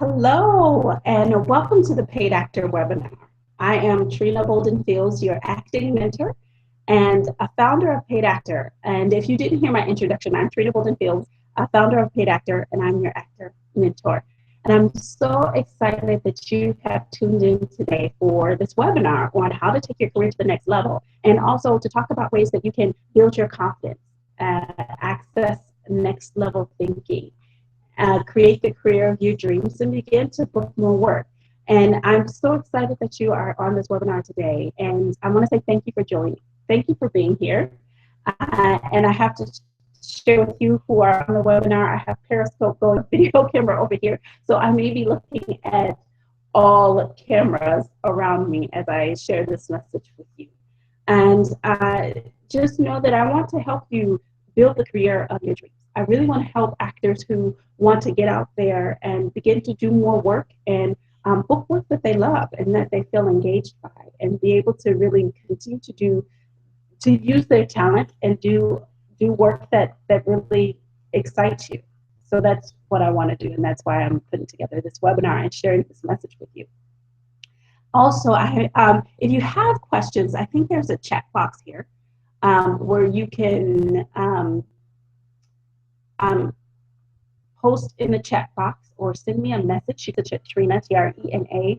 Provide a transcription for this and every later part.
Hello, and welcome to the Paid Actor webinar. I am Trina Bolden-Fields, your acting mentor and a founder of Paid Actor. And if you didn't hear my introduction, I'm Trina Bolden-Fields, a founder of Paid Actor, and I'm your actor mentor. And I'm so excited that you have tuned in today for this webinar on how to take your career to the next level, and also to talk about ways that you can build your confidence, access next level thinking, create the career of your dreams, and begin to book more work. And I'm so excited that you are on this webinar today. And I want to say thank you for joining. Thank you for being here. And I have to share with you who are on the webinar. I have Periscope going, video camera over here. So I may be looking at all cameras around me as I share this message with you. And just know that I want to help you build the career of your dreams. I really want to help actors who want to get out there and begin to do more work and book work that they love and that they feel engaged by, and be able to really continue to use their talent and do work that really excites you. So that's what I want to do, and that's why I'm putting together this webinar and sharing this message with you. Also, if you have questions, I think there's a chat box here where you can post in the chat box or send me a message. You could check Trina, Trena,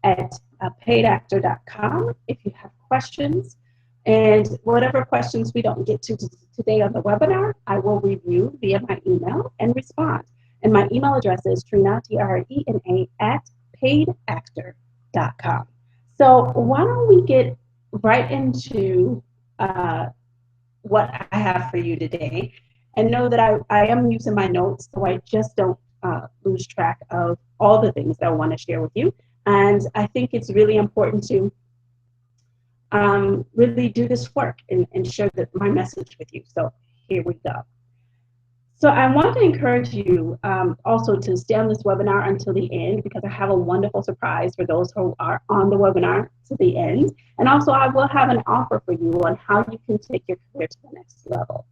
at paidactor.com if you have questions. And whatever questions we don't get to today on the webinar, I will review via my email and respond. And my email address is Trena, Trena, at paidactor.com. So why don't we get right into what I have for you today, and know that I am using my notes so I just don't lose track of all the things that I want to share with you. And I think it's really important to really do this work and share my message with you. So here we go. So I want to encourage you also to stay on this webinar until the end, because I have a wonderful surprise for those who are on the webinar to the end. And also I will have an offer for you on how you can take your career to the next level.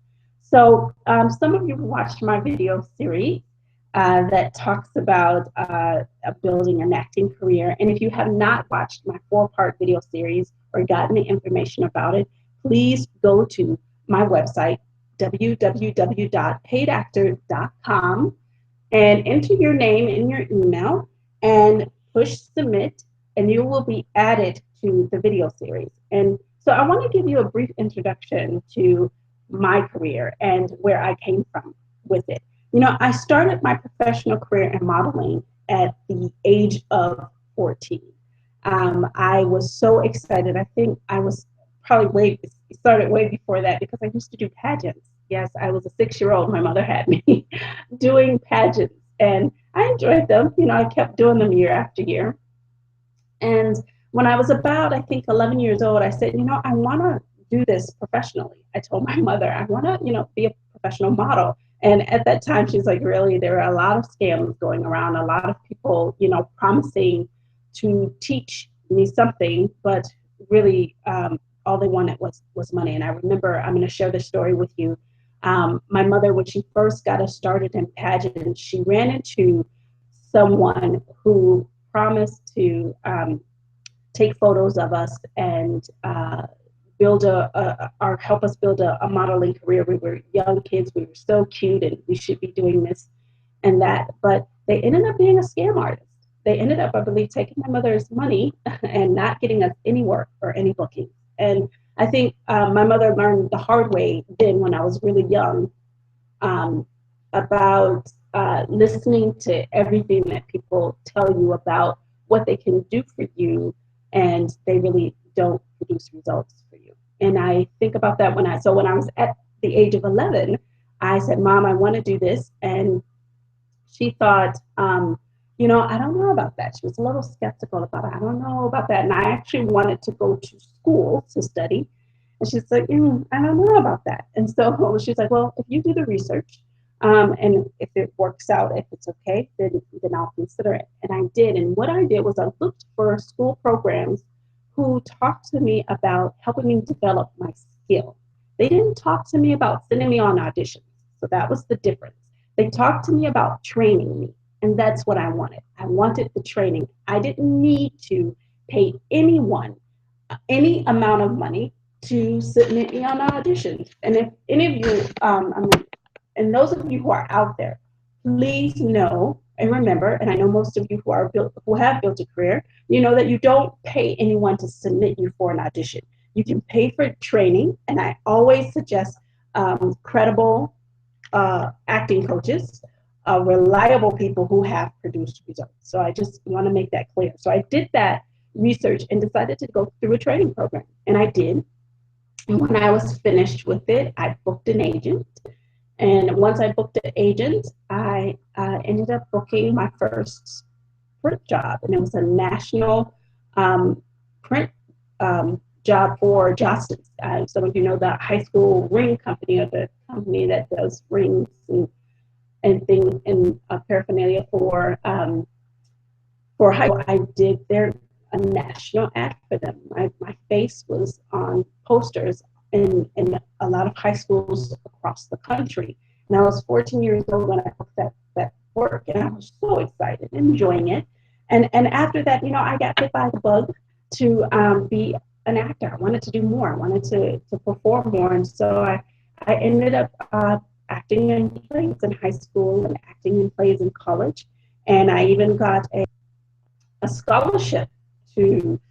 So some of you watched my video series that talks about building an acting career. And if you have not watched my 4-part video series or gotten the information about it, please go to my website, www.paidactor.com, and enter your name and your email and push submit, and you will be added to the video series. And so I want to give you a brief introduction to my career and where I came from with it. You know, I started my professional career in modeling at the age of 14. I was so excited. I think I was probably started way before that, because I used to do pageants. Yes, I was a 6-year-old. My mother had me doing pageants, and I enjoyed them. You know, I kept doing them year after year. And when I was about, I think, 11 years old, I said, you know, I want to do this professionally. I told my mother, I want to, you know, be a professional model. And at that time, she's like, really, there are a lot of scams going around, a lot of people, you know, promising to teach me something, but really all they wanted was money. And I remember, I'm going to share this story with you. My mother, when she first got us started in pageants, she ran into someone who promised to take photos of us and build or help us build a modeling career. We were young kids, we were so cute, and we should be doing this and that. But they ended up being a scam artist. They ended up, I believe, taking my mother's money and not getting us any work or any bookings. And I think my mother learned the hard way then, when I was really young, about listening to everything that people tell you about what they can do for you, and they really don't produce results for you. And I think about that when I was at the age of 11, I said, Mom, I want to do this. And she thought, you know, I don't know about that. She was a little skeptical about it. I don't know about that. And I actually wanted to go to school to study. And she's like, I don't know about that. And so she's like, well, if you do the research, and if it works out, if it's okay, then I'll consider it. And I did. And what I did was I looked for school programs who talked to me about helping me develop my skill. They didn't talk to me about sending me on auditions. So that was the difference. They talked to me about training me. And that's what I wanted. I wanted the training. I didn't need to pay anyone any amount of money to submit me on auditions. And if any of you, and those of you who are out there, please know and remember, and I know most of you who have built a career, you know that you don't pay anyone to submit you for an audition. You can pay for training, and I always suggest credible acting coaches, reliable people who have produced results. So I just want to make that clear. So I did that research and decided to go through a training program, and I did. And when I was finished with it, I booked an agent. And once I booked an agent, I ended up booking my first print job, and it was a national print job for Johnson's. Some of you know the high school ring company, or the company that does rings and things and paraphernalia for high school. I did a national ad for them. My face was on posters in a lot of high schools across the country. And I was 14 years old when I booked that work, and I was so excited, enjoying it. And after that, I got bit by the bug to be an actor. I wanted to do more. I wanted to perform more. And so I ended up acting in plays in high school and acting in plays in college. And I even got a scholarship to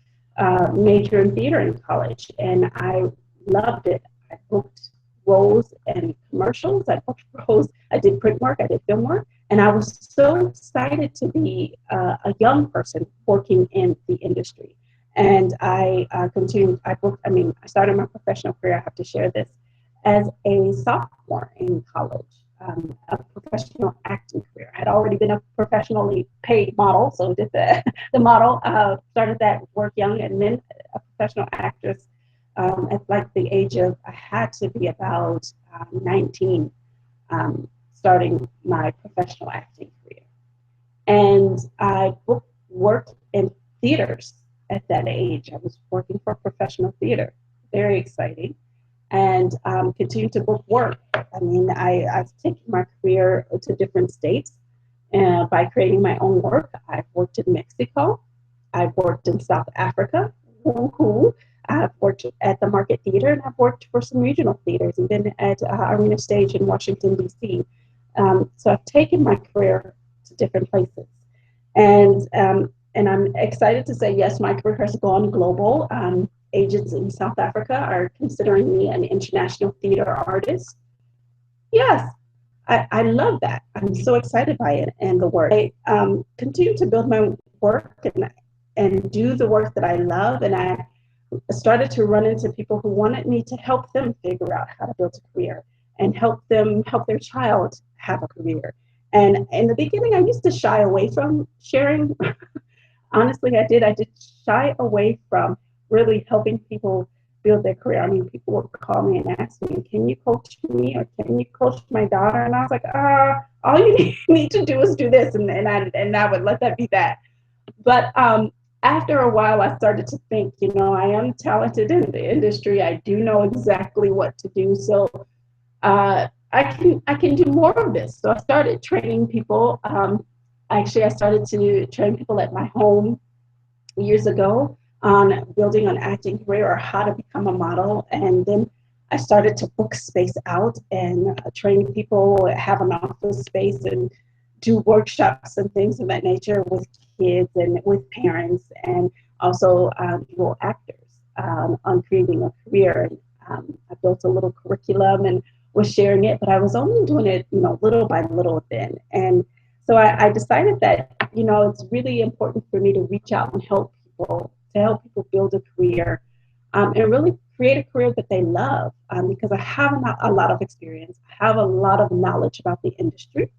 major in theater in college. And I loved it. I booked roles and commercials. I booked roles. I did print work. I did film work. And I was so excited to be a young person working in the industry. And I continued. I started my professional career, I have to share this, as a sophomore in college, a professional acting career. I had already been a professionally paid model, so did the model. Started that work young, and then a professional actress at like the age of, I had to be about 19, starting my professional acting career. And I worked in theaters at that age. I was working for professional theater, very exciting, and continued to book work. I've taken my career to different states by creating my own work. I've worked in Mexico. I've worked in South Africa. I've worked at the Market Theater, and I've worked for some regional theaters, and been at Arena Stage in Washington, D.C. So I've taken my career to different places. And I'm excited to say, yes, my career has gone global. Agents in South Africa are considering me an international theater artist. Yes, I love that. I'm so excited by it and the work. I continue to build my work and do the work that I love. And I started to run into people who wanted me to help them figure out how to build a career and help their child have a career. And in the beginning, I used to shy away from sharing. Honestly, I did shy away from really helping people build their career. I mean, people would call me and ask me, can you coach me, or can you coach my daughter? And I was like, all you need to do is do this. And I would let that be that. But after a while, I started to think, I am talented in the industry. I do know exactly what to do. So I can do more of this. So I started training people. Actually, I started to train people at my home years ago on building an acting career or how to become a model. And then I started to book space out and train people, have an office space, and do workshops and things of that nature with kids and with parents, and also dual actors on creating a career. I built a little curriculum and was sharing it, but I was only doing it, little by little then. And so I decided that, it's really important for me to reach out and help people build a career and really create a career that they love, because I have a lot of experience, I have a lot of knowledge about the industry,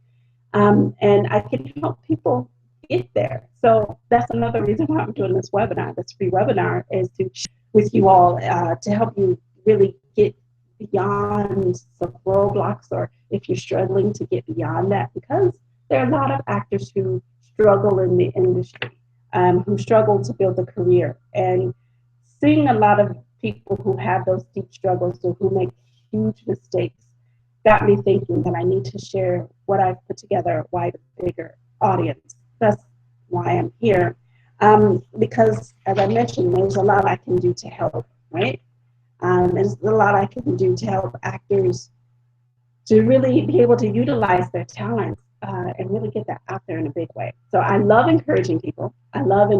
and I can help people get there. So that's another reason why I'm doing this webinar, this free webinar, is to share with you all to help you really get beyond some roadblocks, or if you're struggling to get beyond that, because there are a lot of actors who struggle in the industry, who struggle to build a career. And seeing a lot of people who have those deep struggles or who make huge mistakes got me thinking that I need to share what I've put together wider, bigger audience. That's why I'm here. Because, as I mentioned, there's a lot I can do to help, right? There's a lot I can do to help actors to really be able to utilize their talents and really get that out there in a big way. So I love encouraging people. I love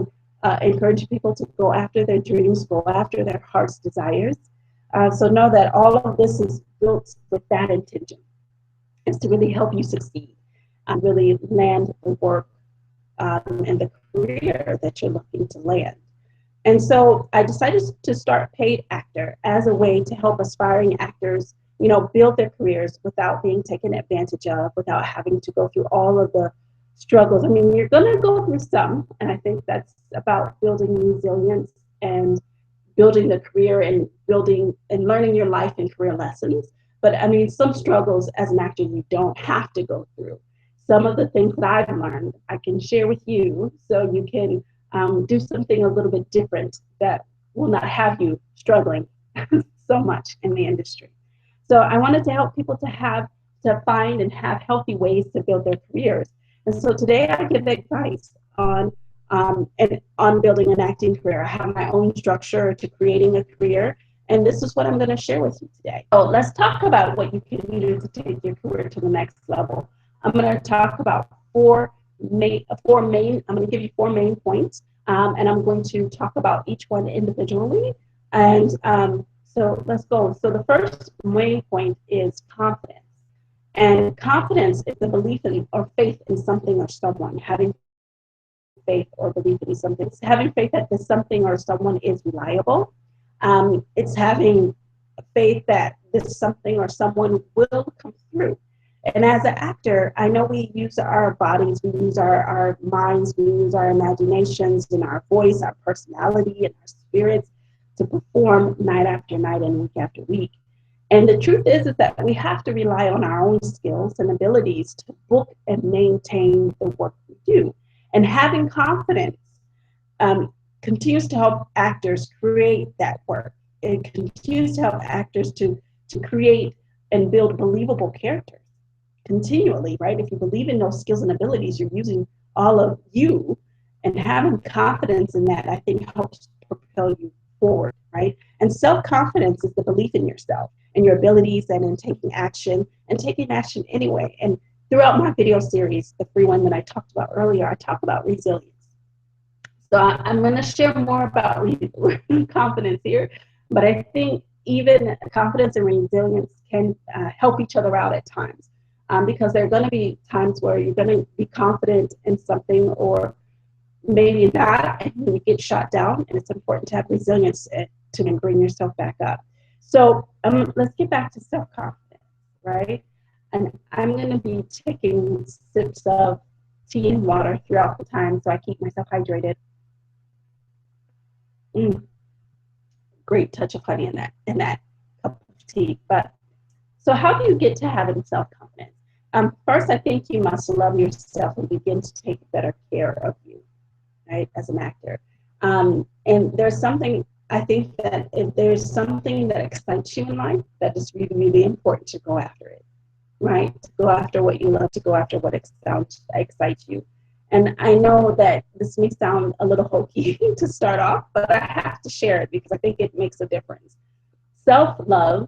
encouraging people to go after their dreams, go after their heart's desires. So know that all of this is built with that intention, is to really help you succeed, really land the work and the career that you're looking to land. And so I decided to start Paid Actor as a way to help aspiring actors, build their careers without being taken advantage of, without having to go through all of the struggles. I mean, you're going to go through some, and I think that's about building resilience and building the career and building and learning your life and career lessons. But I mean, some struggles as an actor you don't have to go through. Some of the things that I've learned, I can share with you so you can do something a little bit different that will not have you struggling so much in the industry. So I wanted to help people to find and have healthy ways to build their careers. And so today I give advice on building an acting career. I have my own structure to creating a career, and this is what I'm going to share with you today. So let's talk about what you can do to take your career to the next level. I'm going to talk about four main. I'm going to give you four main points, and I'm going to talk about each one individually. And so let's go. So the first main point is confidence. And confidence is the belief in or faith in something or someone, having faith or belief in something. It's having faith that this something or someone is reliable. It's having faith that this something or someone will come through. And as an actor, I know we use our bodies, we use our minds, we use our imaginations and our voice, our personality, and our spirits to perform night after night and week after week. And the truth is that we have to rely on our own skills and abilities to book and maintain the work we do. And having confidence continues to help actors create that work. It continues to help actors to create and build believable characters continually, right? If you believe in those skills and abilities, you're using all of you, and having confidence in that, I think, helps propel you forward, right? And self-confidence is the belief in yourself and your abilities and in taking action anyway. And throughout my video series, the free one that I talked about earlier, I talk about resilience. So I'm going to share more about confidence here, but I think even confidence and resilience can help each other out at times, because there are going to be times where you're going to be confident in something or maybe not, and you get shot down, and it's important to have resilience to bring yourself back up. So let's get back to self-confidence, right? And I'm going to be taking sips of tea and water throughout the time so I keep myself hydrated. Great touch of honey in that cup of tea. But so how do you get to having self-confidence? First, I think you must love yourself and begin to take better care of you, right, as an actor. And there's something, I think that if there's something that excites you in life, that is really, really important to go after it, right? To go after what you love, to go after what excites you. And I know that this may sound a little hokey to start off, but I have to share it because I think it makes a difference. Self-love,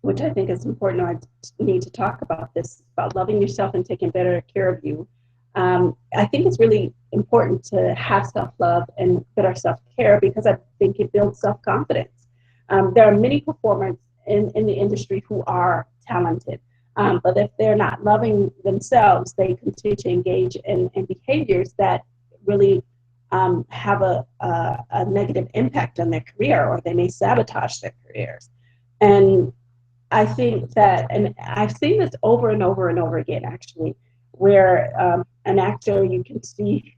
which I think is important, I need to talk about this, about loving yourself and taking better care of you. I think it's really important to have self-love and better self-care because I think it builds self-confidence. There are many performers in the industry who are talented, but if they're not loving themselves, they continue to engage in behaviors that really have a negative impact on their career, or they may sabotage their careers. And I think that, and I've seen this over and over and over again, actually, where an actor, you can see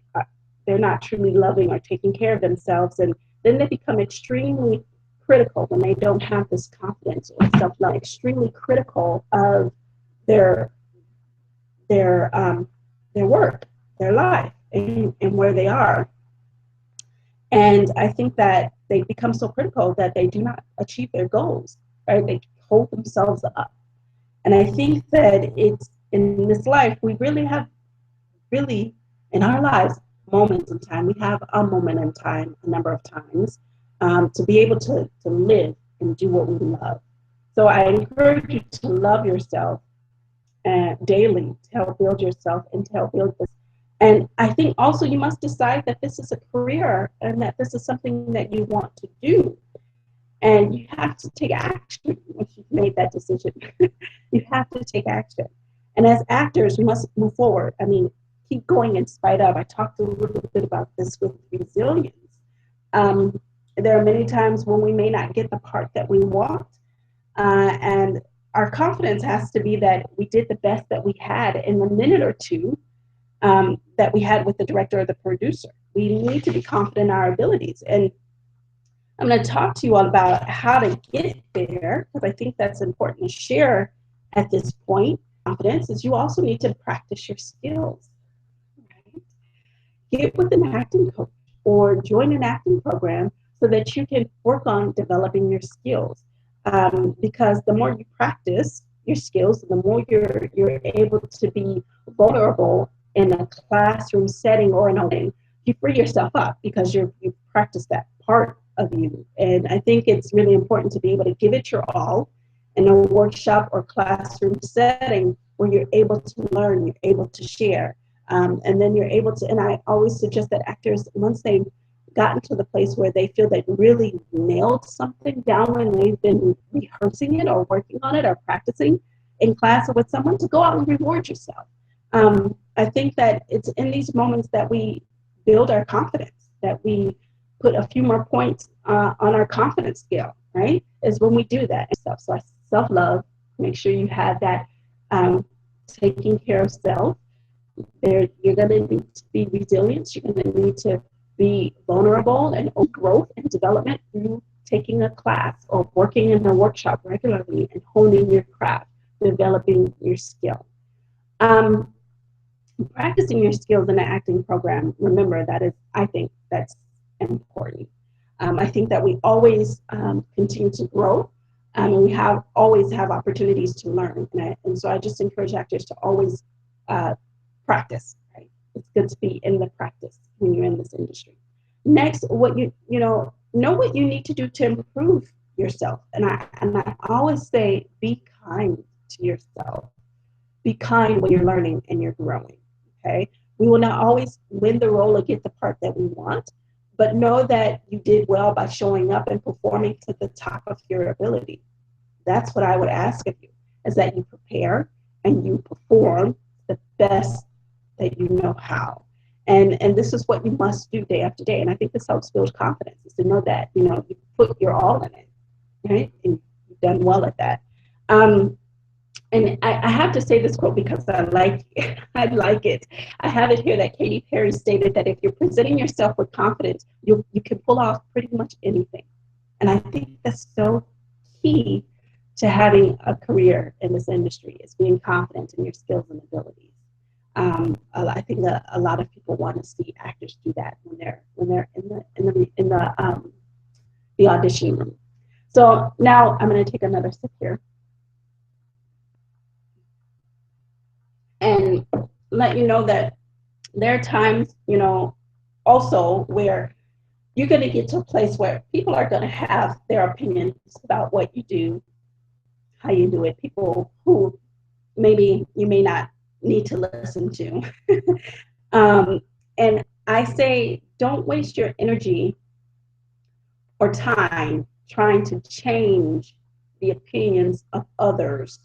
they're not truly loving or taking care of themselves, and then they become extremely critical when they don't have this confidence or self-love, extremely critical of their work, their life, and where they are. And I think that they become so critical that they do not achieve their goals, right? They hold themselves up. And I think that it's in this life, we really have really, in our lives, moments in time. We have a moment in time, a number of times, to be able to live and do what we love. So I encourage you to love yourself daily, to help build yourself and to help build this. And I think also you must decide that this is a career and that this is something that you want to do. And you have to take action once you've made that decision. You have to take action. And as actors, we must move forward. I mean, keep going in spite of. I talked a little bit about this with resilience. Um, there are many times when we may not get the part that we want. And our confidence has to be that we did the best that we had in the minute or two that we had with the director or the producer. We need to be confident in our abilities. And I'm going to talk to you all about how to get there, because I think that's important to share at this point. Confidence is you also need to practice your skills. Right? Get with an acting coach or join an acting program so that you can work on developing your skills. Because the more you practice your skills, the more you're able to be vulnerable in a classroom setting or in a way, you free yourself up because you've practiced that part of you. And I think it's really important to be able to give it your all in a workshop or classroom setting where you're able to learn, you're able to share. And then you're able to, and I always suggest that actors, once they've gotten to the place where they feel they really nailed something down when they've been rehearsing it or working on it or practicing in class or with someone, to go out and reward yourself. I think that it's in these moments that we build our confidence, that we put a few more points on our confidence scale, right? Is when we do that. So self-love, make sure you have that taking care of self. You're going to need to be resilient. You're going to need to be vulnerable and growth and development through taking a class or working in a workshop regularly and honing your craft, developing your skill. Practicing your skills in an acting program, remember that is, I think that's important. I think that we always continue to grow, and we always have opportunities to learn. And so I just encourage actors to always practice, right? It's good to be in the practice when you're in this industry. Next, what you know what you need to do to improve yourself. And I always say, be kind to yourself. Be kind when you're learning and you're growing. Okay, we will not always win the role or get the part that we want, but know that you did well by showing up and performing to the top of your ability. That's what I would ask of you, is that you prepare and you perform the best that you know how. And this is what you must do day after day. And I think this helps build confidence, is to know that, you put your all in it, right? And you've done well at that. And I have to say this quote because I like it. I like it. I have it here that Katy Perry stated that if you're presenting yourself with confidence, you can pull off pretty much anything. And I think that's so key to having a career in this industry, is being confident in your skills and abilities. I think that a lot of people want to see actors do that when they're in the audition room. So now I'm going to take another sip here and let you know that there are times, also where you're going to get to a place where people are going to have their opinions about what you do, how you do it. People who maybe you may not need to listen to. And I say, don't waste your energy or time trying to change the opinions of others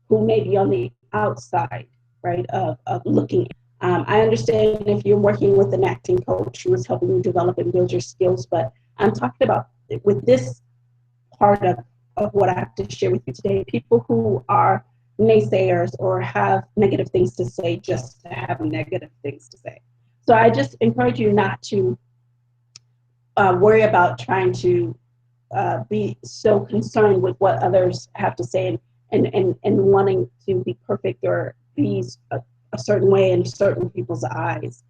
who may be on the outside, right, of looking. I understand if you're working with an acting coach who is helping you develop and build your skills, but I'm talking about with this part of what I have to share with you today, people who are naysayers or have negative things to say just to have negative things to say. So I just encourage you not to worry about trying to be so concerned with what others have to say and wanting to be perfect or be a certain way in certain people's eyes.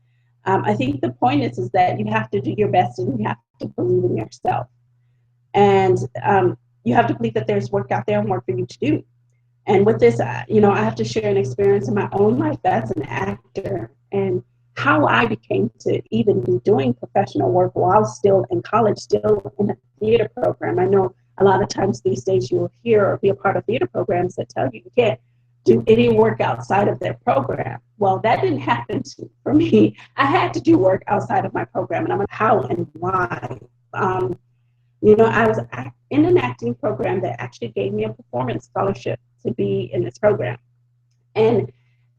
I think the point is that you have to do your best and you have to believe in yourself. And you have to believe that there's work out there and work for you to do. And with this, I have to share an experience in my own life as an actor. And how I became to even be doing professional work while still in college, still in a theater program. I know a lot of times these days you will hear or be a part of theater programs that tell you you can't do any work outside of their program. Well, that didn't happen for me. I had to do work outside of my program, and I'm like, how and why? I was in an acting program that actually gave me a performance scholarship to be in this program. And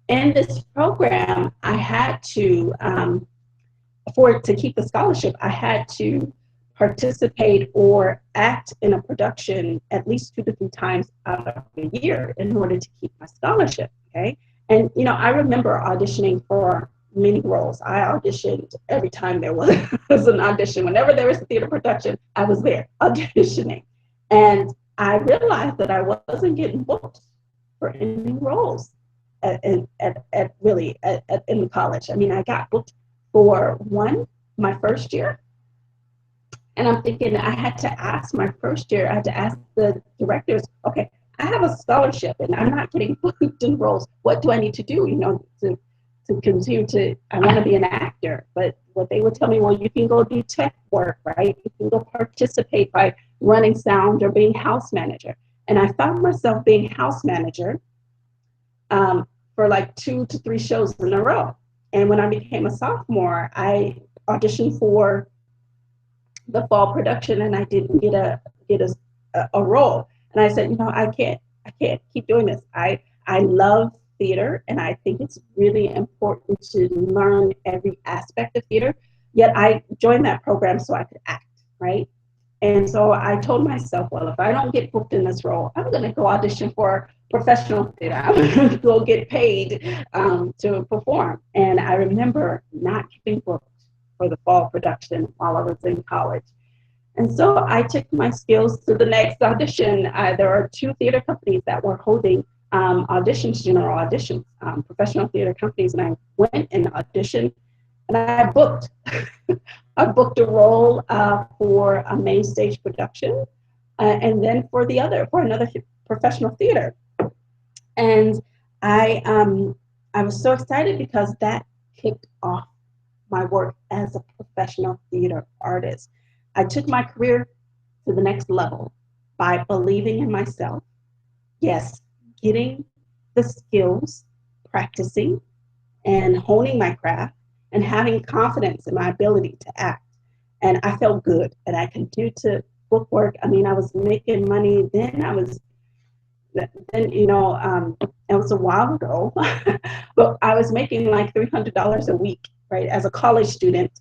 in this program, I had to, to keep the scholarship, I had to participate or act in a production at least 2 to 3 times out of a year in order to keep my scholarship. Okay. And, I remember auditioning for many roles. I auditioned every time there was an audition. Whenever there was a theater production, I was there auditioning. And I realized that I wasn't getting booked for any roles in the college. I mean, I got booked for my first year. And I'm thinking I had to ask the directors, okay, I have a scholarship and I'm not getting booked in roles. What do I need to do, to continue I want to be an actor. But what they would tell me, well, you can go do tech work, right? You can go participate by running sound or being house manager. And I found myself being house manager for like 2 to 3 shows in a row. And when I became a sophomore, I auditioned for the fall production and I didn't get a role. And I said, I can't keep doing this. I love theater and I think it's really important to learn every aspect of theater. Yet I joined that program so I could act, right? And so I told myself, well, if I don't get booked in this role, I'm going to go audition for professional theater. I'm going to go get paid to perform. And I remember not getting booked for the fall production while I was in college. And so I took my skills to the next audition. There are 2 theater companies that were holding auditions, general auditions, professional theater companies. And I went and auditioned and I booked. I booked a role for a main stage production and then for another professional theater. And I was so excited because that kicked off my work as a professional theater artist. I took my career to the next level by believing in myself. Yes, getting the skills, practicing and honing my craft and having confidence in my ability to act. And I felt good and I continued to book work. I mean, I was making money then. It was a while ago, but I was making like $300 a week, right? As a college student.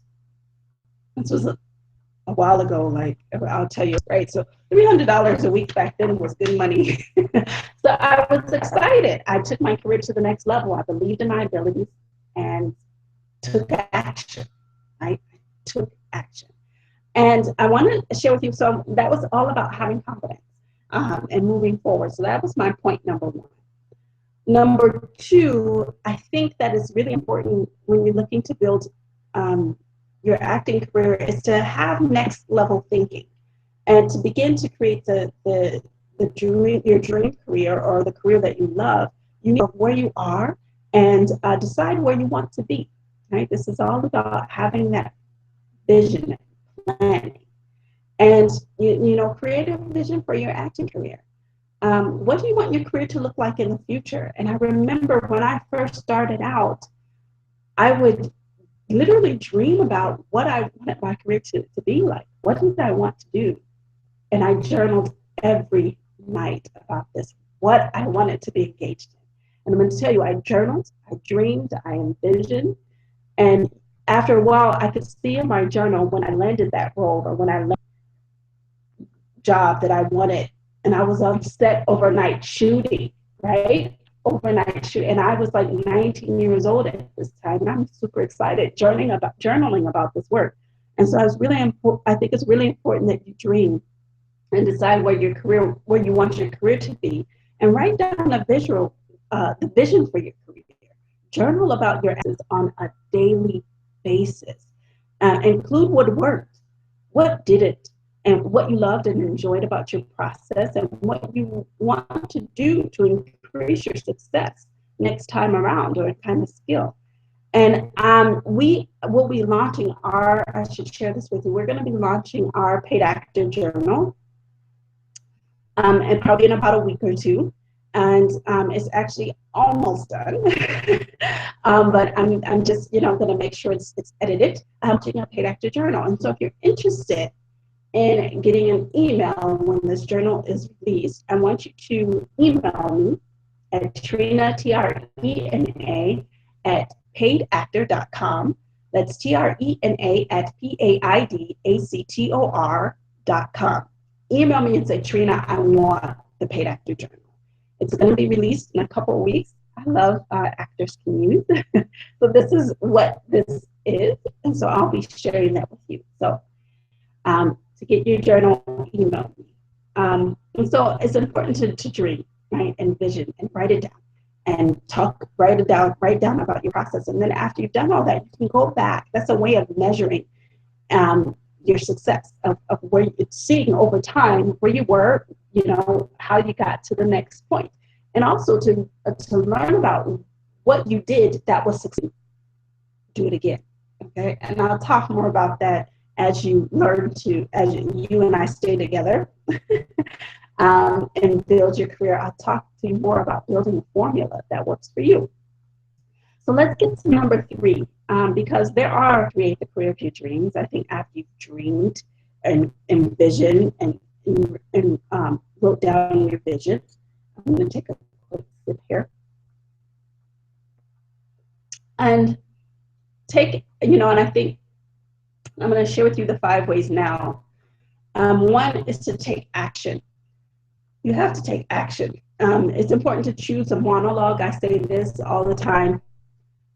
This was a while ago, like I'll tell you, right? So $300 a week back then was good money. So I was excited. I took my career to the next level. I believed in my abilities and took action. I took action. And I want to share with you, so that was all about having confidence and moving forward. So that was my point number 1. Number 2, I think that is really important when you're looking to build your acting career is to have next level thinking and to begin to create your dream career or the career that you love. You need to know where you are and decide where you want to be. Right? This is all about having that vision, planning, and create a vision for your acting career. What do you want your career to look like in the future? And I remember when I first started out, I would literally dream about what I wanted my career to be like. What did I want to do? And I journaled every night about this, what I wanted to be engaged in. And I'm going to tell you, I journaled, I dreamed, I envisioned. And after a while, I could see in my journal when I landed that role or when I landed the job that I wanted. And I was on set overnight shooting, right? Overnight shooting. And I was like 19 years old at this time. And I'm super excited journaling about this work. And so I think it's really important that you dream and decide where you want your career to be, and write down the vision for your career. Journal about your actions on a daily basis. Include what worked, what didn't, and what you loved and enjoyed about your process, and what you want to do to increase your success next time around or kind of skill. And we will be launching I should share this with you. We're going to be launching our paid actor journal, and probably in about a week or two. And it's actually almost done. But I'm just, going to make sure it's edited. I'm taking a paid actor journal. And so if you're interested in getting an email when this journal is released, I want you to email me at Trina, Trena, at paidactor.com. That's Trena at paidactor.com. Email me and say, Trina, I want the paid actor journal. It's going to be released in a couple of weeks. I love actors can use. So this is what this is. And so I'll be sharing that with you. So to get your journal, email me. And so it's important to dream, right, and vision, and write it down, and write down about your process. And then after you've done all that, you can go back. That's a way of measuring your success, of where it's seeing over time where you were, how you got to the next point. And also to learn about what you did that was successful. Do it again, okay? And I'll talk more about that as you and I stay together and build your career. I'll talk to you more about building a formula that works for you. So let's get to number 3, because there are create the career of your dreams. I think after you've dreamed and envisioned and wrote down your vision, I'm going to take a quick sip here. And and I think I'm going to share with you the 5 ways now. One is to take action. You have to take action. It's important to choose a monologue. I say this all the time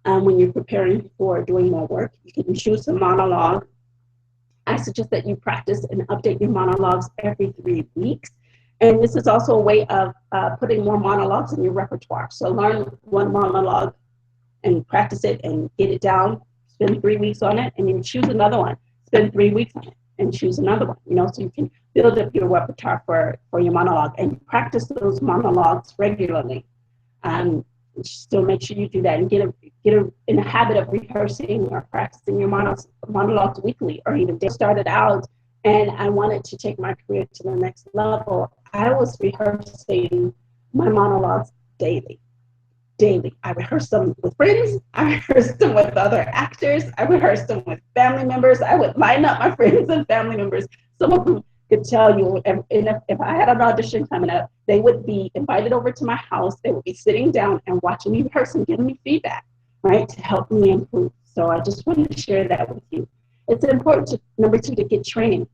when you're preparing for doing more work. You can choose a monologue. I suggest that you practice and update your monologues every 3 weeks. And this is also a way of putting more monologues in your repertoire. So learn one monologue and practice it and get it down. Spend 3 weeks on it, and then choose another one. Spend 3 weeks on it and choose another one, so you can build up your repertoire for your monologue and practice those monologues regularly. Still make sure you do that and get in a habit of rehearsing or practicing your monologues weekly, or even started out and I wanted to take my career to the next level. I was rehearsing my monologues daily. I rehearsed them with friends. I rehearsed them with other actors. I rehearsed them with family members. I would line up my friends and family members. Some of them could tell you, if I had an audition coming up, they would be invited over to my house. They would be sitting down and watching me rehearse and giving me feedback, right, to help me improve. So I just wanted to share that with you. It's important, number 2, to get training.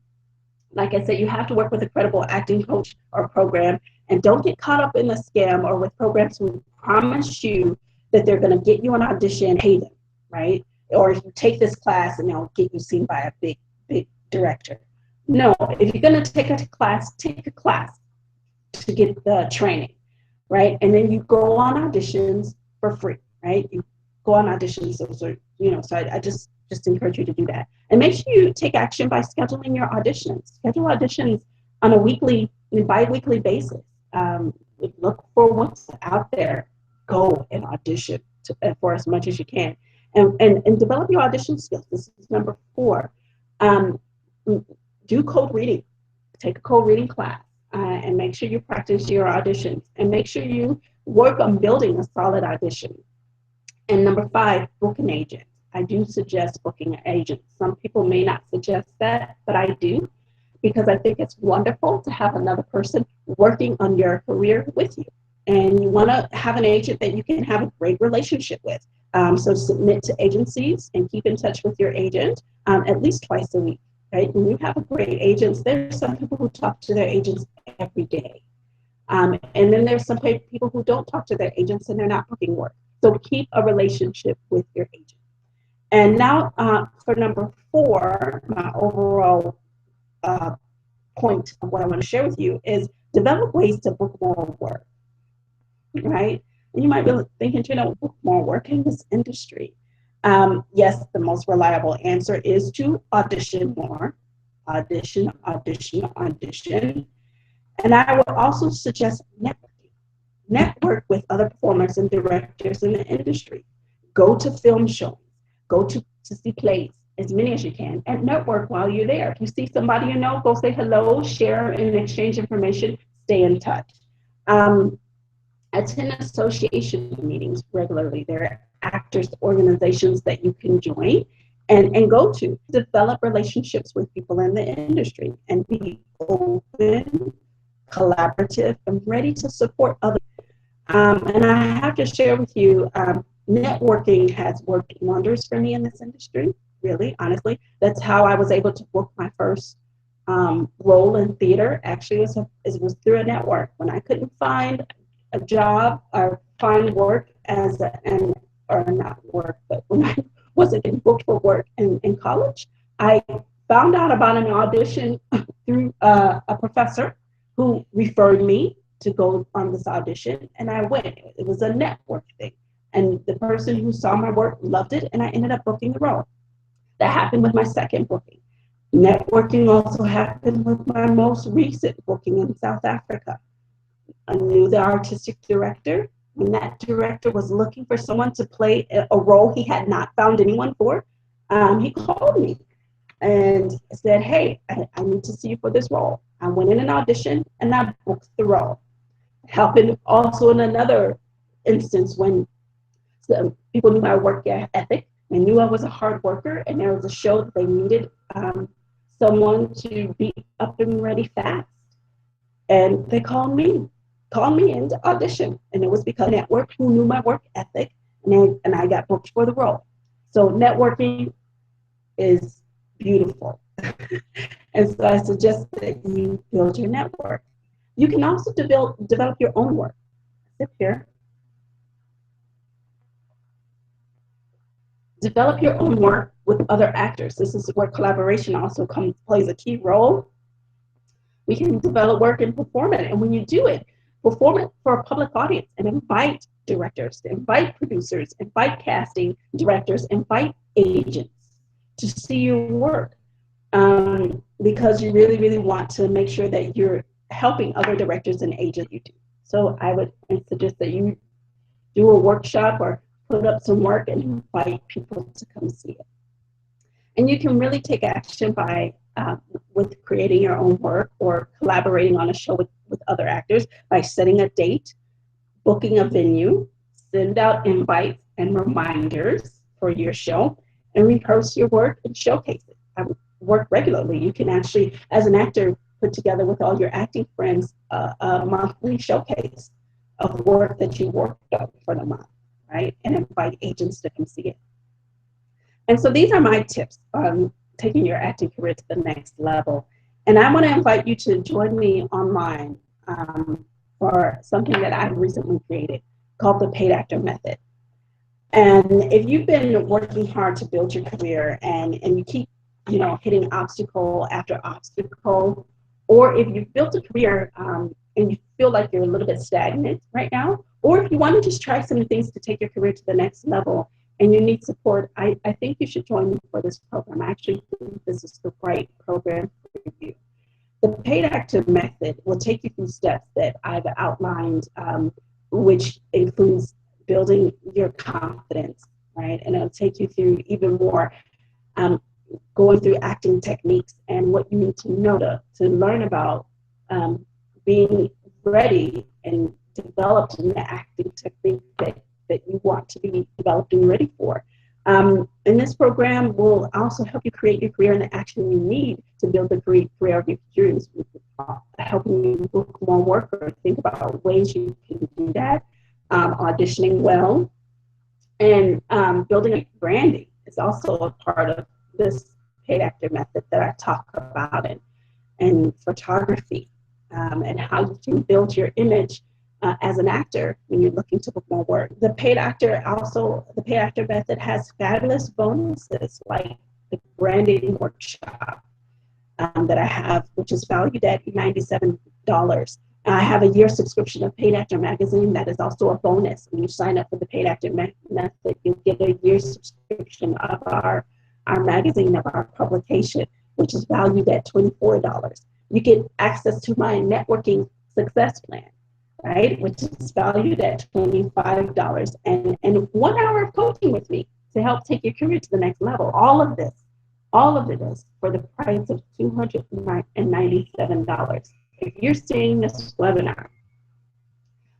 Like I said, you have to work with a credible acting coach or program, and don't get caught up in the scam or with programs who promise you that they're going to get you an audition, pay them, right? Or if you take this class and they'll get you seen by a big director. No, if you're going to take a class to get the training, right? And then you go on auditions for free, right? You go on auditions, so I just encourage you to do that. And make sure you take action by scheduling your auditions. Schedule auditions on a weekly and bi-weekly basis. Look for what's out there. Go and audition for as much as you can. And develop your audition skills. This is number 4. Do code reading. Take a code reading class and make sure you practice your auditions. And make sure you work on building a solid audition. And number 5, book an agent. I do suggest booking an agent. Some people may not suggest that, but I do, because I think it's wonderful to have another person working on your career with you. And you want to have an agent that you can have a great relationship with. So submit to agencies and keep in touch with your agent at least twice a week, right? When you have a great agent, there's some people who talk to their agents every day. And then there's some people who don't talk to their agents and they're not booking work. So keep a relationship with your agent. And now for number 4, my overall point of what I want to share with you is develop ways to book more work, right? And you might be thinking, book more work in this industry. Yes, the most reliable answer is to audition more. Audition. And I would also suggest networking. Network with other performers and directors in the industry. Go to film shows, go to see plays, as many as you can, and network while you're there. If you see somebody you know, go say hello, share and exchange information, stay in touch. Attend association meetings regularly. There are actors organizations that you can join and go to. Develop relationships with people in the industry and be open, collaborative, and ready to support others. And I have to share with you, networking has worked wonders for me in this industry, really, honestly. That's how I was able to book my first role in theater. Actually, it was through a network. When I couldn't find a job or find work or not work, but when I wasn't getting booked for work in college, I found out about an audition through a professor who referred me to go on this audition, and I went. It was a network thing, and the person who saw my work loved it, and I ended up booking the role. That happened with my second booking. Networking also happened with my most recent booking in South Africa. I knew the artistic director. When that director was looking for someone to play a role he had not found anyone for, he called me and said, hey, I need to see you for this role. I went in an audition and I booked the role. Happened also in another instance when some people knew my work ethic and knew I was a hard worker, and there was a show that they needed someone to be up and ready fast. And they called me in to audition. And it was because of the network who knew my work ethic, and I got booked for the role. So networking is beautiful. And so I suggest that you build your network. You can also develop your own work. Sit here. Develop your own work with other actors. This is where collaboration also plays a key role. We can develop work and perform it. And when you do it, perform it for a public audience and invite directors, invite producers, invite casting directors, invite agents to see your work. Because you really, really want to make sure that you're helping other directors and agents you do. So I would suggest that you do a workshop or put up some work and invite people to come see it. And you can really take action by with creating your own work or collaborating on a show with other actors by setting a date, booking a venue, send out invites and reminders for your show, and rehearse your work and showcase it. Work regularly. You can actually, as an actor, put together with all your acting friends a monthly showcase of work that you worked on for the month, right? And invite agents to come see it. And so these are my tips on taking your acting career to the next level. And I want to invite you to join me online for something that I've recently created called the Paid Actor Method. And if you've been working hard to build your career and you keep hitting obstacle after obstacle, or if you've built a career and you feel like you're a little bit stagnant right now, or if you want to just try some things to take your career to the next level and you need support, I think you should join me for this program. I actually think this is the right program for you. The Paid Actor Method will take you through steps that I've outlined, which includes building your confidence, right? And it'll take you through even more going through acting techniques and what you need to know to learn about being ready and developing the acting technique that you want to be developed and ready for. And this program will also help you create your career and the action you need to build the career of your dreams, helping you book more work or think about ways you can do that, auditioning well, and building a branding is also a part of this paid actor method that I talk about, and photography, and how you can build your image as an actor when you're looking to book more work. The paid actor method has fabulous bonuses like the branding workshop that I have, which is valued at $97. I have a year subscription of Paid Actor Magazine that is also a bonus. When you sign up for the Paid Actor Method, you get a year subscription of our magazine, of our publication, which is valued at $24. You get access to my networking success plan, right? Which is valued at $25, and 1 hour of coaching with me to help take your career to the next level. All of it is for the price of $297. If you're seeing this webinar,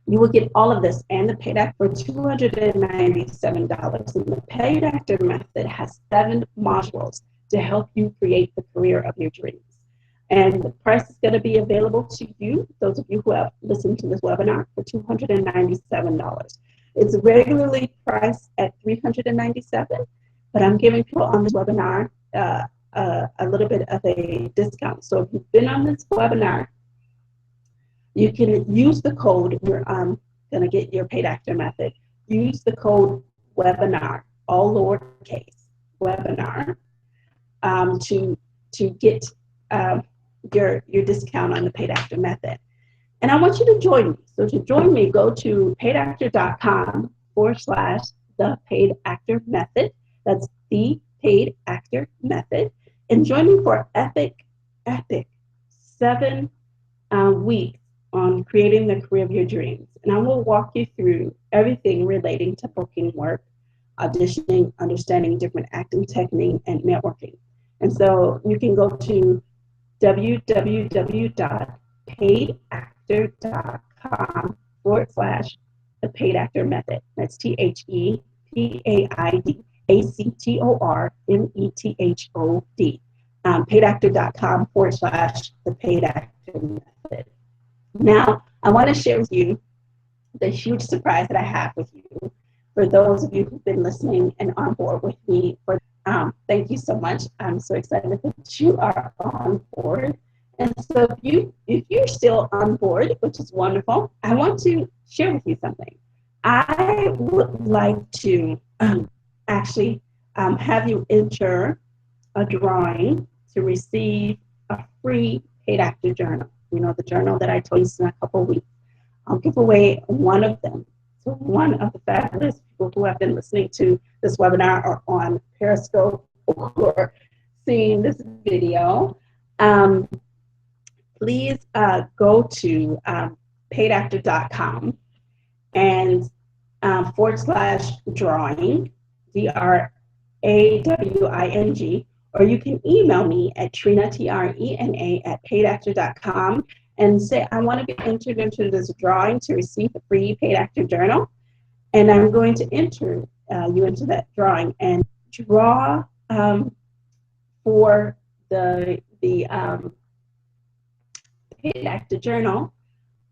you will get all of this and the paid actor for $297. And the paid actor method has 7 modules to help you create the career of your dreams. And the price is going to be available to you, those of you who have listened to this webinar, for $297. It's regularly priced at $397, but I'm giving people on this webinar a little bit of a discount. So if you've been on this webinar, you can use the code. You're going to get your paid actor method. Use the code webinar, all lowercase, webinar, to get your discount on the paid actor method. And I want you to join me. So to join me, go to paidactor.com/the paid actor method. That's the paid actor method. And join me for epic 7 weeks on creating the career of your dreams. And I will walk you through everything relating to booking work, auditioning, understanding different acting technique, and networking. And so you can go to www.paidactor.com/the paid actor method. That's THEPAIDACTORMETHOD. Paidactor.com/the paid actor method. Now, I want to share with you the huge surprise that I have with you. For those of you who've been listening and on board with me, thank you so much. I'm so excited that you are on board. And so if you're still on board, which is wonderful, I want to share with you something. I would like to actually have you enter a drawing to receive a free paid actor journal. You know, the journal that I told you in a couple of weeks. I'll give away one of them to one of the fabulous people who have been listening to this webinar or on Periscope or seeing this video. Please go to paidactor.com and /drawing, DRAWING, or you can email me at Trina, TRENA, at paidactor.com and say, I want to be entered into this drawing to receive the free paid actor journal. And I'm going to enter you into that drawing and draw for the paid actor journal.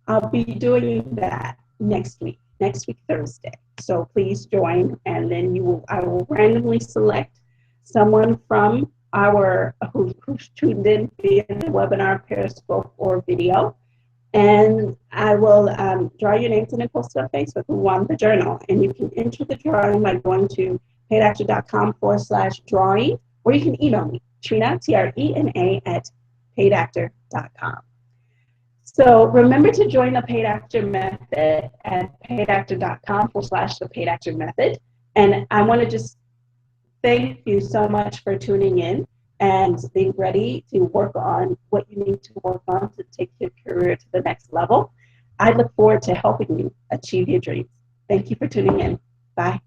I'll be doing that next week Thursday. So please join, and then I will randomly select someone from who's tuned in via the webinar, Periscope, or video, and I will draw your names and then post it on Facebook who won the journal. And you can enter the drawing by going to paidactor.com/drawing, or you can email me, Trina, TRENA, at paidactor.com. So remember to join the paid actor method at paidactor.com/the paid actor method. And I want to just thank you so much for tuning in and being ready to work on what you need to work on to take your career to the next level. I look forward to helping you achieve your dreams. Thank you for tuning in. Bye.